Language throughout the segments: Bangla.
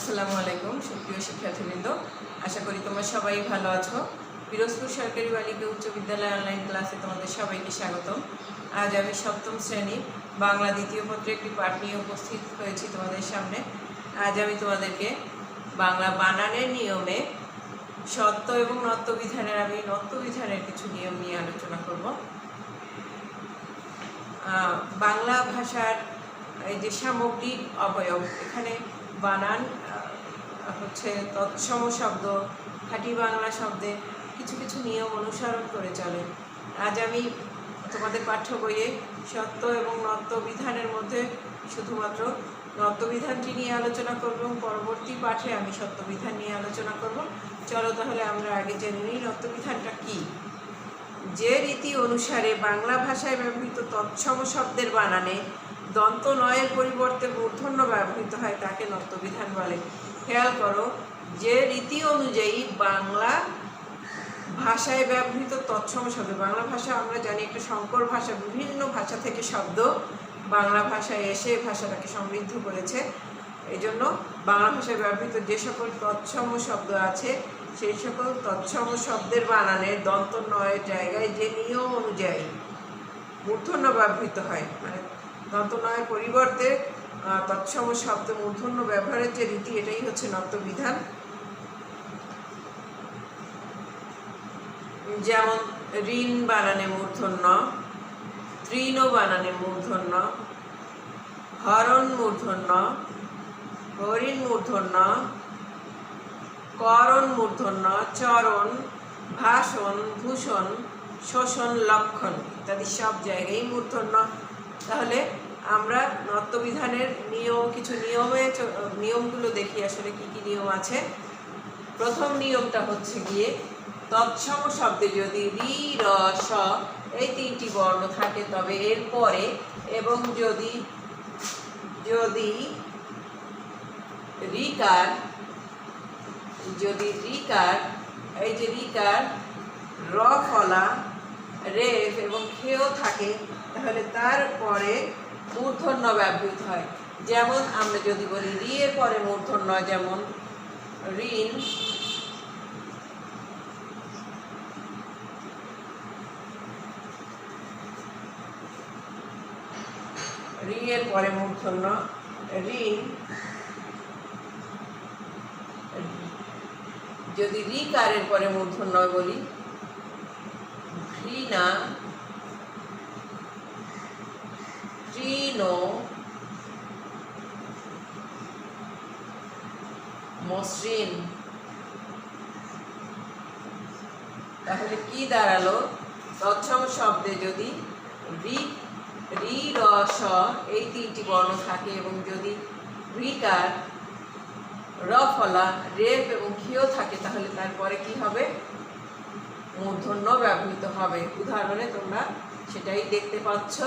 আসসালামু আলাইকুম সুপ্রিয় শিক্ষার্থীবৃন্দ, আশা করি তোমরা সবাই ভালো আছো। পিরোজপুর সরকারি বালিকা উচ্চ বিদ্যালয় অনলাইন ক্লাসে তোমাদের সবাইকে স্বাগতম। আজ আমি সপ্তম শ্রেণী বাংলা দ্বিতীয় পত্রে একটি পাঠ নিয়ে উপস্থিত হয়েছি তোমাদের সামনে। আজ আমি তোমাদেরকে বাংলা বানানের নিয়মে সত্য এবং নত্য বিধানের কিছু নিয়ম নিয়ে আলোচনা করব। বাংলা ভাষার এই যে সামগ্রিক অবয়ব, এখানে বানান হচ্ছে তৎসম শব্দ, খাঁটি বাংলা শব্দে কিছু কিছু নিয়ম অনুসরণ করে চলে। আজ আমি তোমাদের পাঠ্য বইয়ে সত্য এবং নত্য বিধানের মধ্যে শুধুমাত্র নত্য বিধানটি নিয়ে আলোচনা করব এবং পরবর্তী পাঠে আমি সত্য বিধান নিয়ে আলোচনা করব। চলো তাহলে আমরা আগে জেনে নিই নত্য বিধানটা কী। যে রীতি অনুসারে বাংলা ভাষায় ব্যবহৃত তৎসম শব্দের বানানে দন্ত নয়ের পরিবর্তে মূর্ধন্য ব্যবহৃত হয় তাকে নত্য বিধান বলে। খেয়াল করো, যে রীতি অনুযায়ী বাংলা ভাষায় ব্যবহৃত তৎসম শব্দ, বাংলা ভাষা আমরা জানি একটা সংকর ভাষা, বিভিন্ন ভাষা থেকে শব্দ বাংলা ভাষায় এসে ভাষাটাকে সমৃদ্ধ করেছে। এই জন্য বাংলা ভাষায় ব্যবহৃত যে সকল তৎসম শব্দ আছে সেই সকল তৎসম শব্দের বানানে দন্ত নয়ের জায়গায় যে নিয়ম অনুযায়ী মূর্ধন্য ব্যবহৃত হয়, মানে দন্ত নয়ের পরিবর্তে তৎসম শব্দ মূর্ধন্য ব্যবহারের যে রীতি, এটাই হচ্ছে নত্য বিধান। যেমন ঋণ বানানে মূর্ধন্য, তৃণ বানানে মূর্ধন্য, হরণ মূর্ধন্য, হরিণ মূর্ধন্য, করণ মূর্ধন্য, চরণ, ভাষণ, ভূষণ, শোষণ, লক্ষণ ইত্যাদি সব জায়গায় মূর্ধন্য। তাহলে আমরা নত্য বিধানের কিছু নিয়মগুলো দেখি আসলে কি কি নিয়ম আছে। প্রথম নিয়মটা হচ্ছে গিয়ে তৎসম শব্দে যদি রি, র, স এই তিনটি বর্ণ থাকে তবে এর পরে এবং যদি রিকার এই যে রিকার, র ফলা, রেফ এবং খেয় থাকে তাহলে তারপরে মূর্ধন্য ব্যবহৃত হয়। যেমন আমরা যদি বলি রি এর পরে মূর্ধন্য, যেমন ঋণ, রি এর পরে মূর্ধন্য ঋণ। যদি রিকারের পরে মূর্ধন্য বলি ঘৃণা, তৃণ, মসৃণ। তাহলে কি দাঁড়ালো? তৎসম শব্দে যদি রি, র, স এই তিনটি বর্ণ থাকে এবং যদি রিকার, র ফলা, রেফ এবং ক্ষীয় থাকে তাহলে তারপরে কি হবে? মূর্ধন্য ব্যবহৃত হবে। উদাহরণে তোমরা সেটাই দেখতে পাচ্ছ।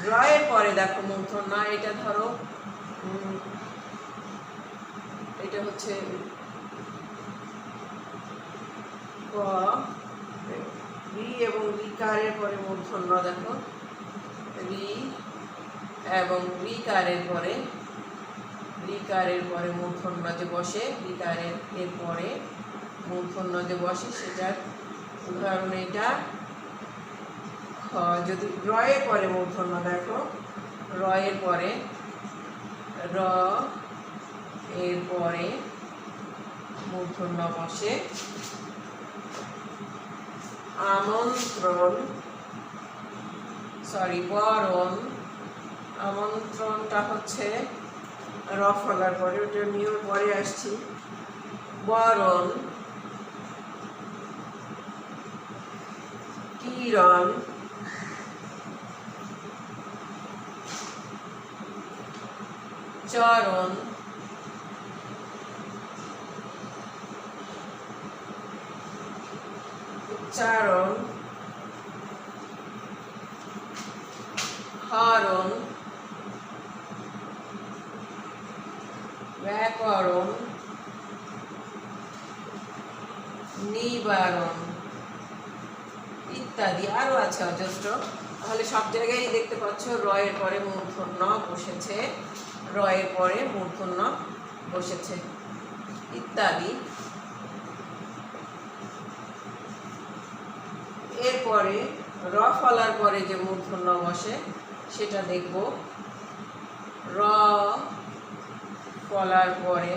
র এর পরে দেখো মূর্ধন্য, এটা ধরো এটা হচ্ছে রি এবং রিকারের পরে মূর্ধন্য, দেখো রি এবং রিকারের পরে মূর্ধন্য যে বসে, রিকারের পরে মূর্ধন্য যে বসে সেটার উদাহরণ এটা। যদি র এর পরে মূর্ধন্য, দেখো র এর পরে মূর্ধন্য বসে। বরণ, আমন্ত্রণটা হচ্ছে র ফলার পরে, ওটা নিয়ম পরে আসছি। বরণ, কিরণ, চরণ, উচ্চারণ, হরণ, ব্যাকরণ, নিবারণ ইত্যাদি আরো আছে অজস্র। তাহলে সব জায়গায় দেখতে পাচ্ছ র এর পরে মূর্ধন্য বসেছে, র এর পরে মূর্ধন্য বসেছে ইত্যাদি। এরপরে র ফলার পরে যে মূর্ধন্য বসে সেটা দেখব। র ফলার পরে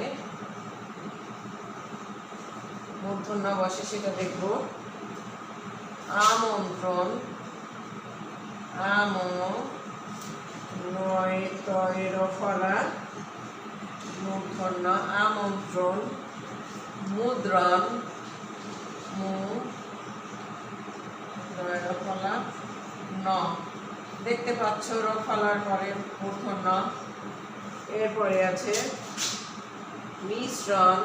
মূর্ধন্য বসে সেটা দেখব। আমন্ত্রণ, নয় তয়ের ফলা মূর্ধন্য আমন্ত্রণ। মুদ্রণ, ফলা ন, দেখতে পাচ্ছ র ফলার পরে মূর্ধন্য। এরপরে আছে মিশ্রণ,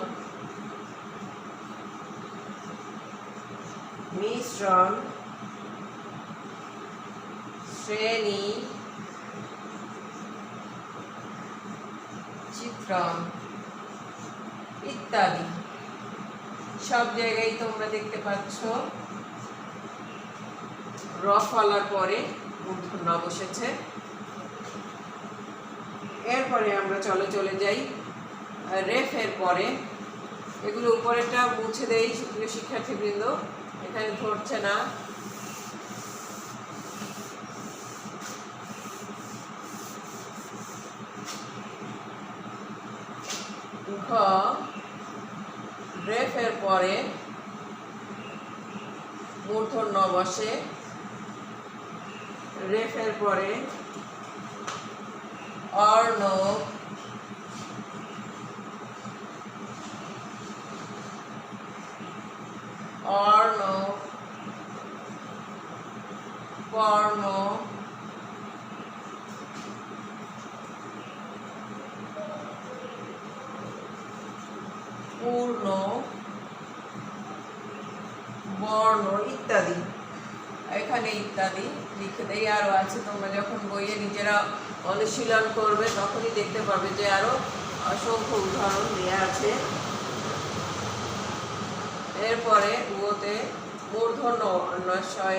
শ্রেণী, চিত্রণ ইত্যাদি। সব জায়গায় তোমরা দেখতে পাচ্ছ র ফলার পরে মূর্ধন্য বসেছে। এরপরে আমরা চলে যাই রেফের পরে। এগুলো উপরেরটা মুছে দেই সুপ্রিয় শিক্ষার্থীবৃন্দ, এখানে ধরছে না। ঘ, রেফের পরে মূর্ধন্য বসে, রেফের পরে অর্ণব, কর্ণ, পূর্ণ, বর্ণ ইত্যাদি। এখানে ইত্যাদি লিখে দেই। আরও আছে, তোমরা যখন বইয়ে নিজেরা অনুশীলন করবে তখনই দেখতে পাবে যে আরও অসংখ্য উদাহরণ দেওয়া আছে। এরপরে উতে মূর্ধন্য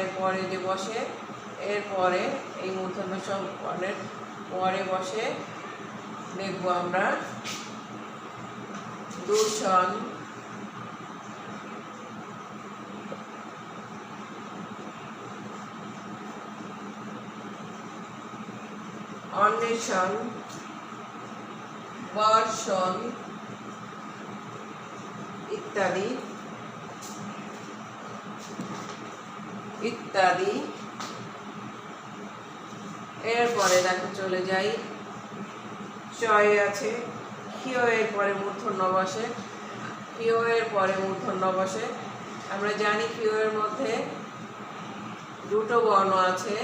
এর পরে যে বসে, এরপরে এই মূর্ধন্য বর্ণের পরে বসে দেখব আমরা দূষণ, অন্বেষণ, বর্ষণ ইত্যাদি। এরপরে দেখো চলে যাই চয়ে আছে ক্ষিয় এর পরে মূর্ধন্য বসে, ক্ষিয় এর পরে মূর্ধন্য বসে। আমরা জানি ক্ষিয় এর মধ্যে দুটো বর্ণ আছে,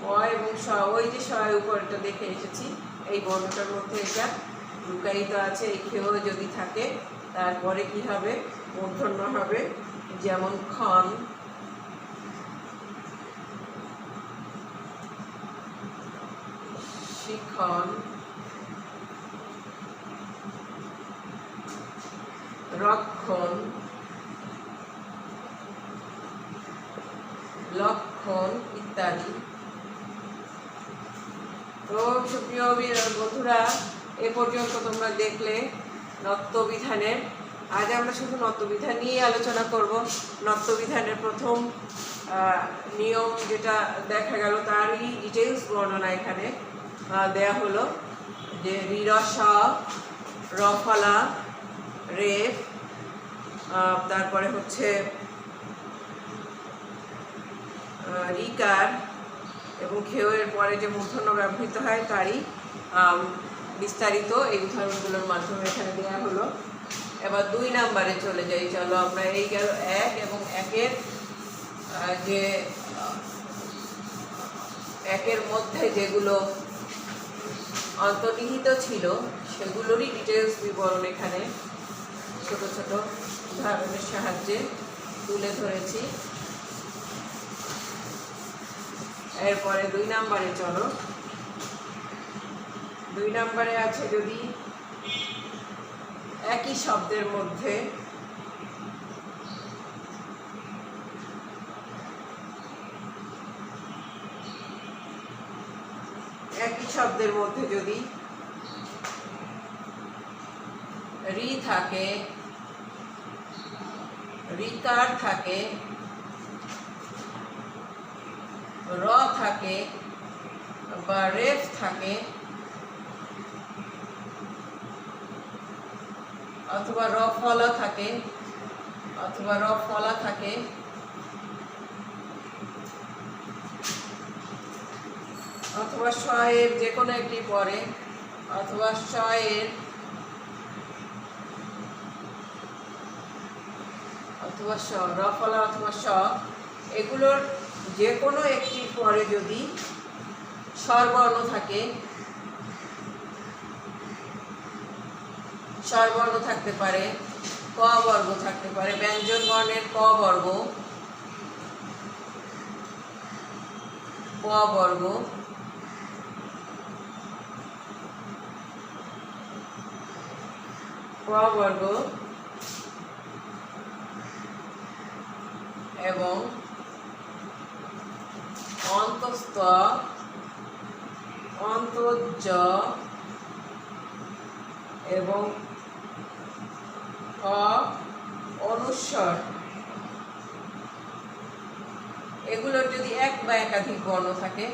ক এবং স। ওই যে স এর উপরটা দেখে এসেছি, এই বর্ণটার মধ্যে এটা লুকায়িত আছে। এই ক্ষিয় যদি থাকে তারপরে কি হবে? মূর্ধন্য হবে। যেমন ক্ষণ, শিখন, রক্ষণ, লক্ষণ ইত্যাদি। তো সুপ্রিয় বন্ধুরা, এ পর্যন্ত তোমরা দেখলে নত্যবিধানের। আজ আমরা শুধু নত্যবিধান নিয়ে আলোচনা করব। নত্যবিধানের প্রথম নিয়ম যেটা দেখা গেল তারই ডিটেলস বর্ণনা এখানে দেয়া হলো, যে রিরস, রফলা, রেফ, তারপরে হচ্ছে রিকার এবং ক্ষেয়ের পরে যে মূর্ধন্য ব্যবহৃত হয় তারই বিস্তারিত এই উদাহরণগুলোর মাধ্যমে এখানে দেওয়া হলো। এবার 2 নম্বরে চলে যাই। চলো আমরা এই গেল 1 এবং 1-এর যে 1-এর মধ্যে যেগুলো অন্তর্নিহিত ছিল সেগুলোরই ডিটেলস বিবরণ এখানে ছোট ছোট উদাহরণের সাহায্যে তুলে ধরেছি। এরপরে 2 নম্বরে চলো। 2 নম্বরে আছে যদি একই শব্দের মধ্যে একই শব্দের মধ্যে যদি রি থাকে, রিকার থাকে, র থাকে বা রেফ থাকে অথবা র ফলা থাকে অথবা স এর যে কোনো একটি পরে অথবা স এর অথবা স, র ফলা অথবা স, এগুলোর যে কোনো একটি পরে যদি স্বরবর্ণ থাকে, স্বরবর্ণ থাকতে পারে, ক বর্গ থাকতে পারে, ব্যঞ্জন বর্ণের ক বর্গ, ক বর্গ, ক বর্গ এবং অন্তঃস্থ, অন্তর্জ এবং অনুস্বর, এগুলোর যদি এক বা একাধিক বর্ণ থাকে,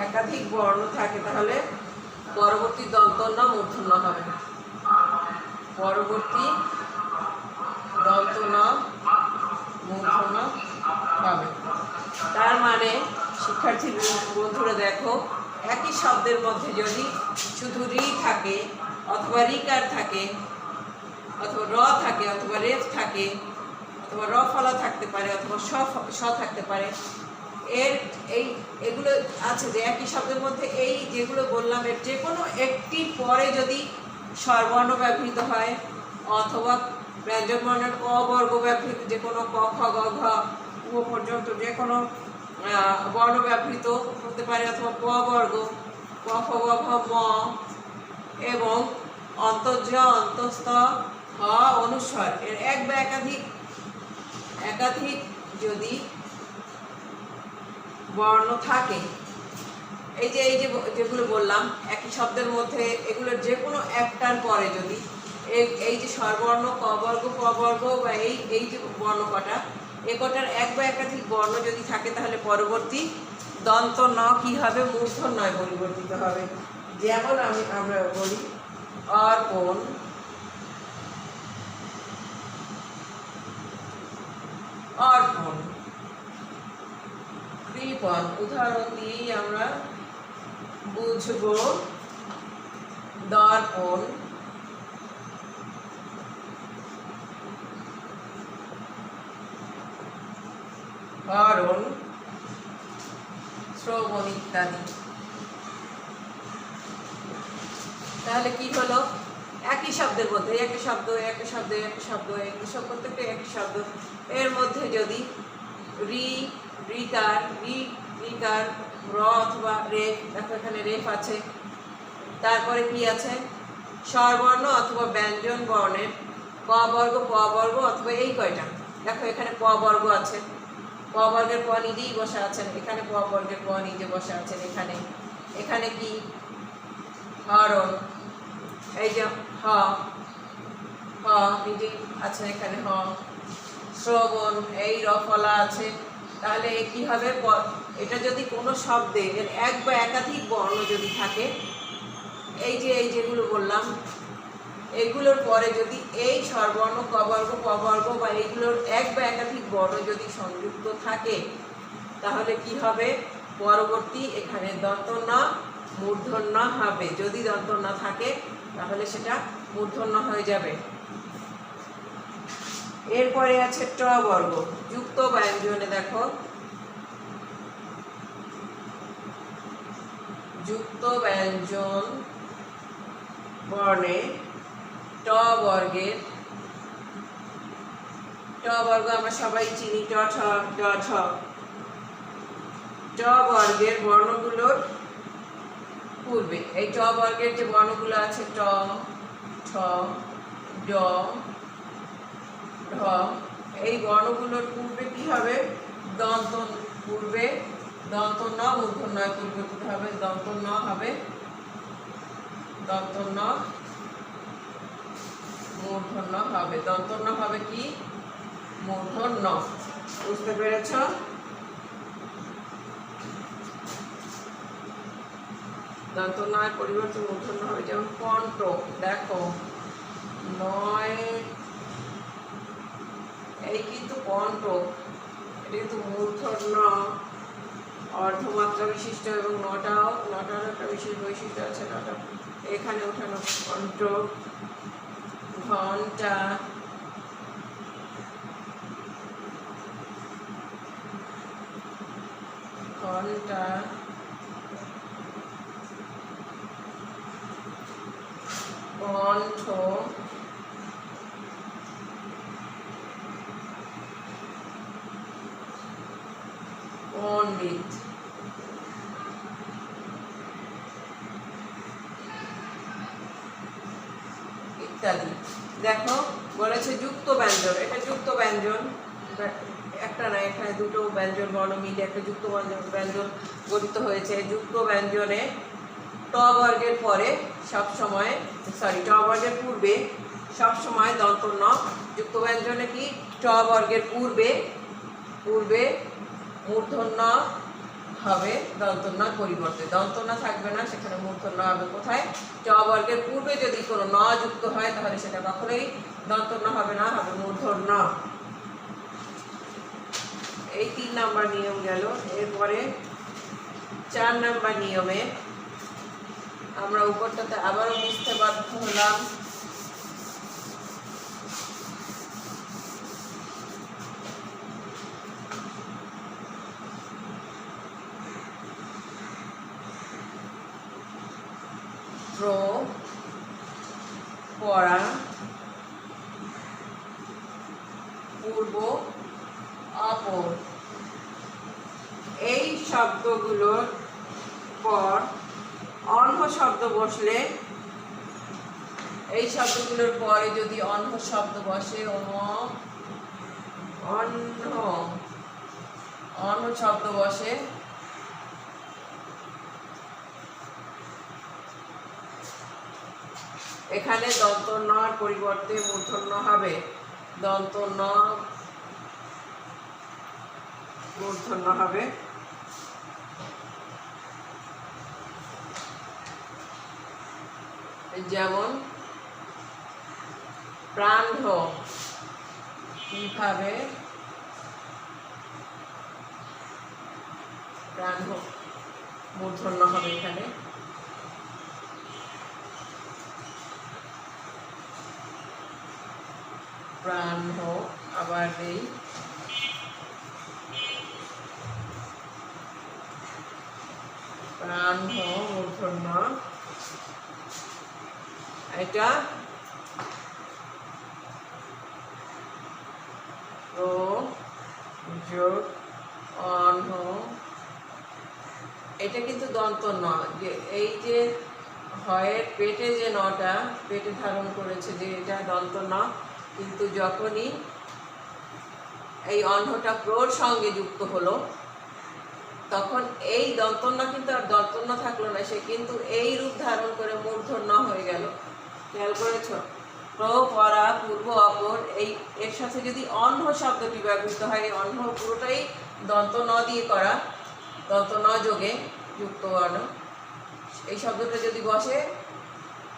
একাধিক বর্ণ থাকে তাহলে পরবর্তী দন্ত ন মূর্ধন্য হবে, পরবর্তী দন্ত ন মূর্ধন্য হবে। তার মানে শিক্ষার্থী বন্ধুরা দেখো, একই শব্দের মধ্যে যদি শুধু রি থাকে অথবা রিকার থাকে অথবা র থাকে অথবা রেফ থাকে অথবা র ফলা থাকতে পারে অথবা স থাকতে পারে, এগুলো আছে যে একই শব্দের মধ্যে এই যেগুলো বললাম এর যে কোনো একটি পরে যদি স্বরবর্ণ ব্যবহৃত হয় অথবা ব্যঞ্জন বর্ণের ক বর্গ ব্যবহৃত, যে কোনো ক খ গ ঘ উ পর্যন্ত যে কোনো বর্ণ ব্যবহৃত হতে পারে অথবা ক বর্গ, ক খ গ ঘ ম, এবং অন্তর্জ, অন্তঃস্থ, হ, অনুস্বর, এর এক বা একাধিক যদি বর্ণ থাকে, এই যে যেগুলো বললাম একই শব্দের মধ্যে এগুলোর যে কোনো একটার পরে যদি এই যে স্বরবর্ণ ক বর্গ ক বর্গ বা এই যে বর্ণ কটা, এ কটার এক বা একাধিক বর্ণ যদি থাকে তাহলে পরবর্তী দন্ত ন কি হবে? মূর্ধন্যয় পরিবর্তিত হবে। যেমন আমরা বলি অর্পণ, অর্পণ, কৃপণ, উদাহরণ দিয়েই আমরা বুঝব। দর্পণ, হরণ, শ্রবণ ইত্যাদি। তাহলে কি হলো? একই শব্দের মধ্যে একই শব্দ প্রত্যেকটা একই শব্দ, এর মধ্যে যদি রিকার র অথবা রেফ, দেখো এখানে রেফ আছে, তারপরে কি আছে? স্বরবর্ণ অথবা ব্যঞ্জন বর্ণের ক বর্গ প বর্গ অথবা এই কয়টা, দেখো এখানে প বর্গ আছে, প বর্গের প নিজেই বসা আছেন, এখানে প বর্গের প নিজে বসা আছেন, এখানে কি? হরণ, এই যে হ নিজেই আছেন এখানে হ। শ্রবণ, এই র ফলা আছে, তাহলে কি হবে? এটা যদি কোনো শব্দে এর এক বা একাধিক বর্ণ যদি থাকে, এই যেগুলো বললাম এগুলোর পরে যদি এই স্বরবর্ণ ক বর্গ প বর্গ বা এইগুলোর এক বা একাধিক বর্ণ যদি সংযুক্ত থাকে, তাহলে কি হবে? পরবর্তী এখানে দন্ত ন মূর্ধন্য হবে। যদি দন্ত ন থাকে তাহলে সেটা মূর্ধন্য হয়ে যাবে। এরপরে আছে ট বর্গ, যুক্ত ব্যঞ্জনে দেখো, যুক্ত ব্যঞ্জন বর্ণে ট বর্গের, ট বর্গ আমরা সবাই চিনি, ট ছ ড ছ, ট বর্গের বর্ণগুলোর পূর্বে এই ট বর্গের যে বর্ণগুলো আছে ট, ঠ, ড, ঢ, এই বর্ণগুলোর পূর্বে কি হবে? দন্ত পূর্বে দন্ত ন মূর্ধন্যয় পরিবর্তিত হবে, দন্ত ন হবে দন্ত ন মূর্ধন্য হবে, দন্ত ন হবে কি মূর্ধন্য। বুঝতে পেরেছ? দন্ত নয় পরিবর্তে মূর্ধন্য হবে, যেমন কণ্ঠ দেখো নয়, এই কিন্তু কণ্ঠ, এটা কিন্তু মূর্ধন্য অর্ধমাত্রা বিশিষ্ট এবং নটার একটা বিশেষ বৈশিষ্ট্য আছে, নটা এখানে ওঠানো কণ্ঠ, ঘন্টা, ঘন্টা, কণ্ঠ, পণ্ডিত, ইত্যাদি। দেখো বলেছে যুক্ত ব্যঞ্জন, এটা যুক্ত ব্যঞ্জন, একটা না এখানে দুটো ব্যঞ্জন বর্ণ মিলে একটা যুক্ত ব্যঞ্জন গঠিত হয়েছে। যুক্ত ব্যঞ্জনে ট বর্গের পরে সবসময় ট বর্গের পূর্বে সবসময় দন্ত ন, যুক্ত ব্যঞ্জনে কি ট বর্গের পূর্বে মূর্ধন্য হবে দন্ত ন পরিবর্তে, দন্ত ন থাকবে না, সেখানে মূর্ধন্য হবে কোথায়? ট বর্গের পূর্বে যদি কোনো ন যুক্ত হয় তাহলে সেটা কখনোই দন্ত ন হবে না, হবে মূর্ধন্য। এই 3 নাম্বার নিয়ম গেল। এরপরে 4 নাম্বার নিয়মে আমরা উপরটাতে আবারও বুঝতে বাধ্য হলাম। পরা পূর্ব অপর, এই শব্দগুলোর পর অন্য শব্দ বসলে, এই শব্দগুলোর পরে যদি অন্য শব্দ বসে, অন্য শব্দ বসে, এখানে দন্ত নর পরিবর্তে মূর্ধন্য হবে, দন্ত ন মূর্ধন্য হবে। যেমন প্রাণ কিভাবে, প্রাণ মূর্ধন্য হবে এখানে, প্রাণ আবার এই প্রাণ মূর্ধন্য, এটা যোগ অন, এটা কিন্তু দন্ত ন, যে এই যে হয়ের পেটে যে নটা পেটে ধারণ করেছে যে এটা দন্ত ন, কিন্তু যখনই এই অন্নটা প্রর সঙ্গে যুক্ত হলো তখন এই দন্ত ন কিন্তু আর দন্ত ন থাকলো না, সে কিন্তু এই রূপ ধারণ করে মূর্ধন্য হয়ে গেল। খেয়াল করেছ? প্র পরা পূর্ব অপর, এই এর সাথে যদি অন্য শব্দটি ব্যবহৃত হয়, অন্য পুরোটাই দন্ত ন দিয়ে করা, দন্ত ন যোগে যুক্ত বর্ণ, এই শব্দটা যদি বসে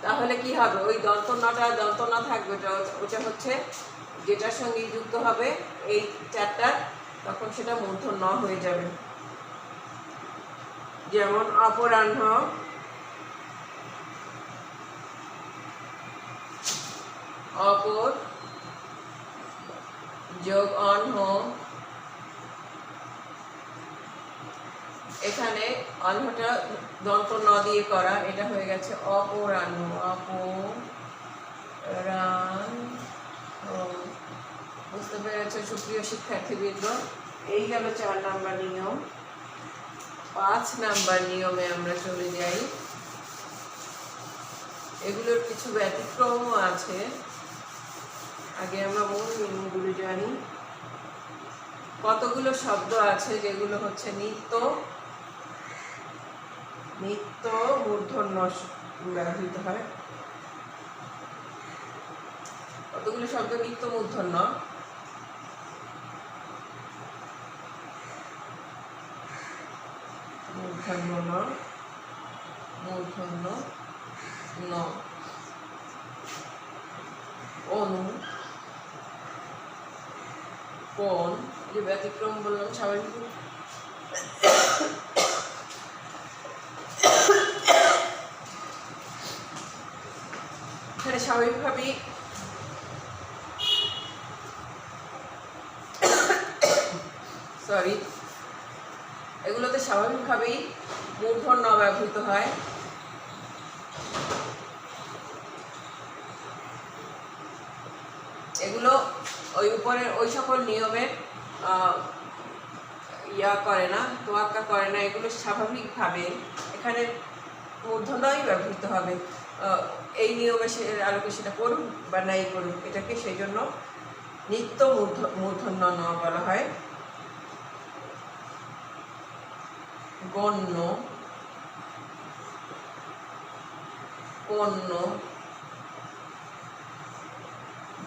তাহলে কি হবে? ওই দন্ত নটা দন্ত না থাকবে, ওটা হচ্ছে যেটার সঙ্গে যুক্ত হবে এই চারটা, তখন সেটা মূর্ধন্য হয়ে যাবে। যেমন অপরাহ্ন, অপর যোগ অহ্ন, এখানে অহ্নটা দন্ত ন দিয়ে করা, এটা হয়ে গেছে অপরাহ্ন, বুঝতে পেরেছ সুপ্রিয় শিক্ষার্থীবৃন্দ? এই গেল 4 নাম্বার নিয়ম। 5 নাম্বার নিয়মে আমরা চলে যাই। এগুলোর কিছু ব্যতিক্রমও আছে, আগে আমরা মূল নিয়মগুলো জানি। কতগুলো শব্দ আছে যেগুলো হচ্ছে নিত্য নিত্য মূর্ধন্য ব্যবহৃত হয়। কতগুলো শব্দ নিত্য মূর্ধন্য? মূর্ধন্য ন, মূর্ধন্য ন, অনু, কোণ, যে ব্যতিক্রম বললাম স্বাভাবিক, এখানে স্বাভাবিকভাবেই এগুলোতে স্বাভাবিকভাবেই মূর্ধন্য ব্যবহৃত হয়। এগুলো ওই উপরের ওই সকল নিয়মের করে না, তোয়াক্কা করে না। এগুলো স্বাভাবিকভাবে এখানে মূর্ধন্যই ব্যবহৃত হবে। এই নিয়মে সে আলোকে সেটা করুক বা নাই করুক, এটাকে সেই জন্য নিত্য মূর্ধন্য ন বলা হয়। গণ্য, পণ্য,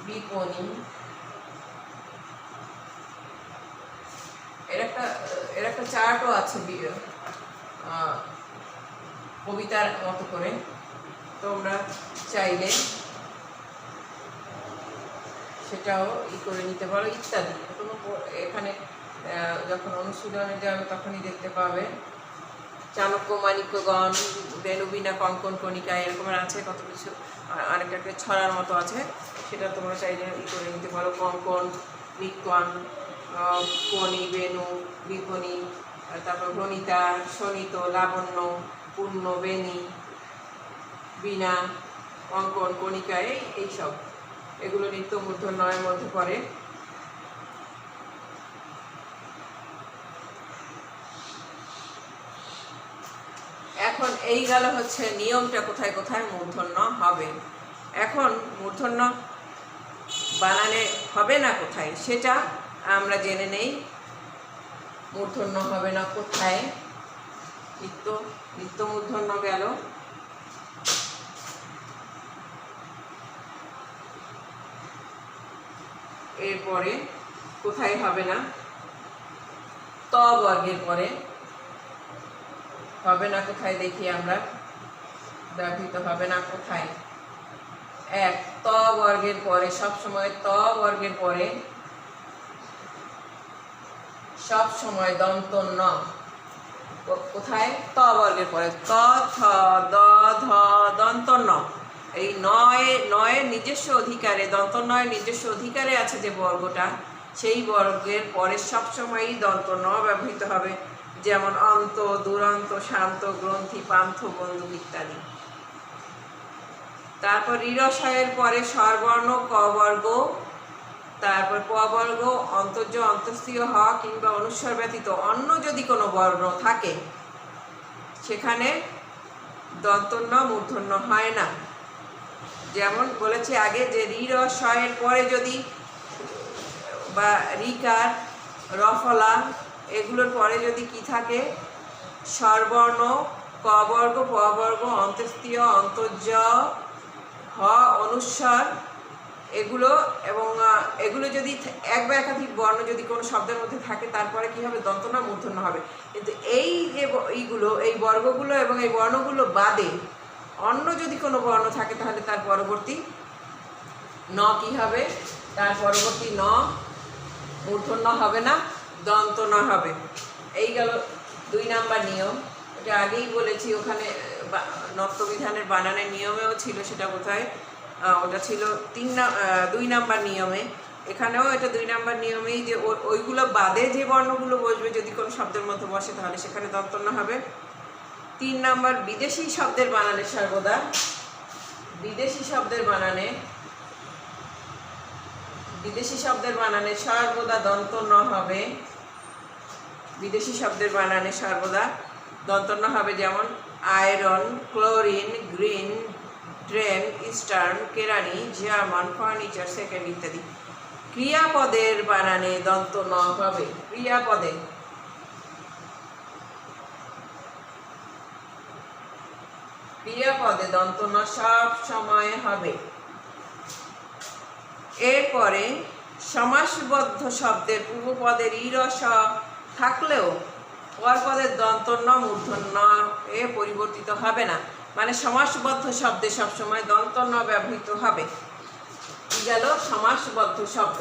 বিপণী, এর একটা চার্টও আছে কবিতার মতো করে, তোমরা চাইলে সেটাও করে নিতে পারো ইত্যাদি। এখানে যখন অনুশীলনে যাবে তখনই দেখতে পাবে। চাণক্য, মাণিক্যগণ, বেনুবিনা, কঙ্কন, কণিকা, এরকম আছে কত কিছু, আরেকটা ছড়ার মতো আছে, সেটা তোমরা চাইলে করে নিতে পারো। কঙ্কন, বিজ্ঞান, কণি, বেনু, বিপণী, তারপর ভণিতা, শোণিত, লাবণ্য, পূর্ণ, বেণী, বীণা, কঙ্কন, কণিকা, এইসব এগুলো নিত্য মূর্ধন্যয়ের মধ্যে পড়ে। এখন এই গেল হচ্ছে নিয়মটা কোথায় কোথায় মূর্ধন্য হবে। এখন মূর্ধন্য বানানে হবে না কোথায় সেটা আমরা জেনে নেই। মূর্ধন্য হবে না কোথায়? নিত্য মূর্ধন্য গেল। এরপরে কোথায় হবে না? ত বর্গের পরে হবে না কোথায় দেখি আমরা, ব্যবহৃত হবে না কোথায়? এক, ত বর্গের পরে সবসময়, ত বর্গের পরে সবসময় দন্ত ন। কোথায়? ত বর্গের পরে ত, থ, দ, ধ, দন্ত ন। এই নয়ের নিজস্ব অধিকারে, দন্ত নয়ের নিজস্ব অধিকারে আছে যে বর্গটা, সেই বর্গের পরে সবসময়ই দন্ত ন ব্যবহৃত হবে। যেমন অন্ত, দুরন্ত, শান্ত, গ্রন্থি, পান্থ, বন্দুক ইত্যাদি। তারপর ঋরস্বয়ের পরে স্বরবর্ণ ক বর্গ, তারপর প বর্গ, অন্তর্য, অন্তস্থীয় হ কিংবা অনুস্বর ব্যতীত অন্য যদি কোনো বর্ণ থাকে সেখানে দন্তন্য মূর্ধন্য হয় না। যেমন বলেছি আগে যে ঋরস্বয়ের পরে যদি বা রিকার, রফলা এগুলোর পরে যদি কি থাকে, স্বরবর্ণ ক বর্গ, প বর্গ, অন্তস্থীয়, অন্তর্য, হ, অনুস্বর এগুলো, এবং এগুলো যদি এক বা একাধিক বর্ণ যদি কোনো শব্দের মধ্যে থাকে তারপরে কি হবে? দন্ত ন মূর্ধন্য হবে। কিন্তু এই যে এই বর্গগুলো এবং এই বর্ণগুলো বাদে অন্য যদি কোনো বর্ণ থাকে তাহলে তার পরবর্তী ন কি হবে? তার পরবর্তী ন মূর্ধন্য হবে না, দন্ত ন হবে। এই গেল 2 নাম্বার নিয়ম। এটা আগেই বলেছি, ওখানে নত্যবিধানের বানানের নিয়মেও ছিল, সেটা কোথায়? ওটা ছিল 2 নাম্বার নিয়মে। এখানেও এটা 2 নাম্বার নিয়মেই, যে ওইগুলো বাদে যে বর্ণগুলো বসবে যদি কোনো শব্দের মধ্যে বসে তাহলে সেখানে দন্ত ন হবে। 3 নাম্বার বিদেশি শব্দের বানানে সর্বদা, বিদেশি শব্দের বানানে সর্বদা দন্ত ন হবে। বিদেশি শব্দের বানানে সর্বদা দন্ত ন হবে। যেমন iron, chlorine, green, drain, eastern, কেরানি, জার্মান, ফার্নিচার, সেকেন্ড ইত্যাদি। ক্রিয়াপদের বানানে দন্ত ন হবে। ক্রিয়াপদে দন্ত ন সব সময় হবে। এরপরে সমাসবদ্ধ শব্দের পূর্বপদের ই রস থাকলেও পরপদের দন্ত ন মূর্ধন্য এ পরিবর্তিত হবে না, মানে সমাসবদ্ধ শব্দে সবসময় দন্ত ন ব্যবহৃত হবে। গেল সমাসবদ্ধ শব্দ।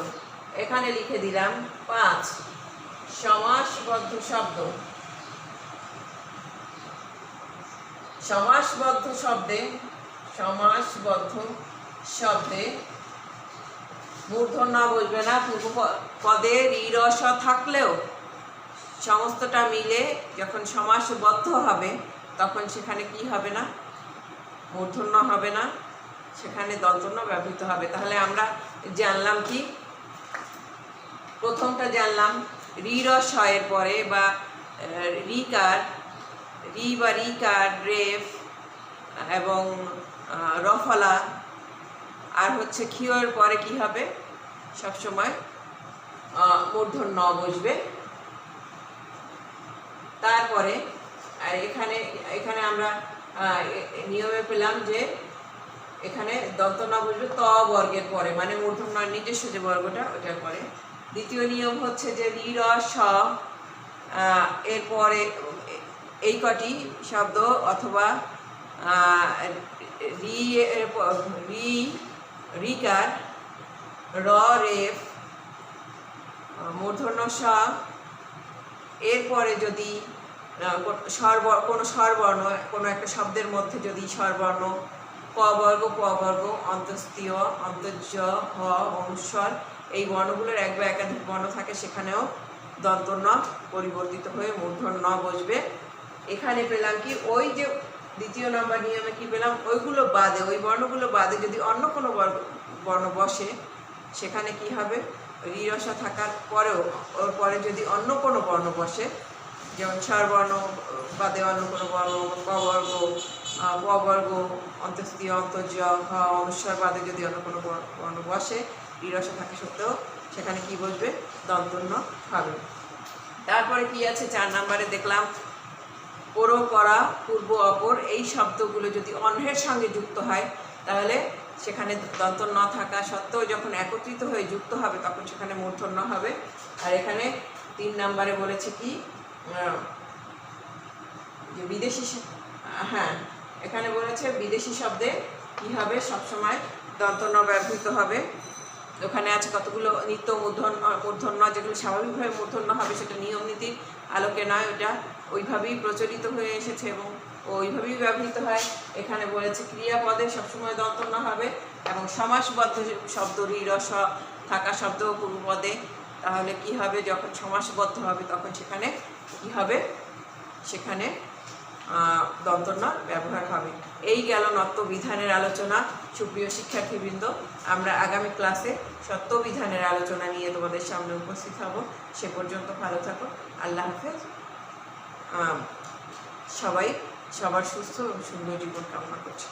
এখানে লিখে দিলাম 5 সমাসবদ্ধ শব্দ। সমাসবদ্ধ শব্দে মূর্ধন্য বসবে না, পদের ই রস থাকলেও সমস্তটা মিলে যখন সমাসবদ্ধ হবে তখন সেখানে কি হবে না, মূর্ধন্য হবে না, সেখানে দন্তন্য ব্যবহৃত হবে। তাহলে আমরা জানলাম কি, প্রথমটা জানলাম রি রস এর পরে বা রিকার, রি বা রিকার, রেফ এবং রফলা আর হচ্ছে ক্ষীয়র পরে কি হবে, সবসময় মূর্ধন্য বসবে। তারপরে এখানে আমরা নিয়মে পেলাম যে এখানে দন্ত ন বসবে ত বর্গের পরে, মানে মূর্ধন্য নিজস্ব যে বর্গটা ওটার পরে। দ্বিতীয় নিয়ম হচ্ছে যে রি র স এরপরে এই কটি শব্দ অথবা রিকার, র রেফ, মূর্ধন্য স, এরপরে যদি কোনো স্বরবর্ণ কোনো একটা শব্দের মধ্যে যদি স্বরবর্ণ ক বর্গ, প বর্গ, অন্তস্তীয়, অন্তর্য, হ, অনুস্বর এই বর্ণগুলোর এক বা একাধিক বর্ণ থাকে, সেখানেও দন্ত ন পরিবর্তিত হয়ে মূর্ধন্য বসবে। এখানে পেলাম কি, ওই যে দ্বিতীয় নম্বর নিয়মে কি পেলাম, ওইগুলো বাদে, ওই বর্ণগুলো বাদে যদি অন্য কোনো বর্ণ বসে সেখানে কি হবে, রি রসা থাকার পরেও ওর পরে যদি অন্য কোনো বর্ণ বসে, যেমন স্বরবর্ণ বাদে অন্য কোনো বর্ণ, ক বর্গ, প বর্গ, অন্তস্তীয়, অন্তর্য, হ, অনুস্বর বাদে যদি অন্য কোনো বর্ণ বসে, রি রসা থাকা সত্ত্বেও সেখানে কি বসবে, দন্তন্য হবে। তারপরে কি আছে 4 নম্বরে দেখলাম পর, পরা, পূর্ব, অপর এই শব্দগুলো যদি অন্যের সঙ্গে যুক্ত হয় তাহলে সেখানে দন্ত ন থাকা সত্ত্বেও যখন একত্রিত হয়ে যুক্ত হবে তখন সেখানে মূর্ধন্য হবে। আর এখানে 3 নম্বরে বলেছে কি, যে বিদেশি, হ্যাঁ এখানে বলেছে বিদেশি শব্দে কি হবে, সবসময় দন্ত ন ব্যবহৃত হবে। ওখানে আছে কতগুলো নিত্য মূর্ধন্য, যেগুলো স্বাভাবিকভাবে মূর্ধন্য হবে, সেটা নিয়ম নীতির আলোকে নয়, ওটা ওইভাবেই প্রচলিত হয়ে এসেছে এবং ওইভাবেই ব্যবহৃত হয়। এখানে বলেছে ক্রিয়াপদে সবসময় দন্ত ন হবে এবং সমাসবদ্ধ শব্দ রি রস থাকা শব্দ পূর্বপদে, তাহলে কি হবে, যখন সমাসবদ্ধ হবে তখন সেখানে কি হবে, সেখানে দন্ত ন ব্যবহার হবে। এই গেল নত্যবিধানের আলোচনা। সুপ্রিয় শিক্ষার্থীবৃন্দ, আমরা আগামী ক্লাসে সত্যবিধানের আলোচনা নিয়ে তোমাদের সামনে উপস্থিত হব। সে পর্যন্ত ভালো থাকো। আল্লাহ হাফেজ। সবাই সবার সুস্থ এবং সুন্দর জীবন কামনা করছি।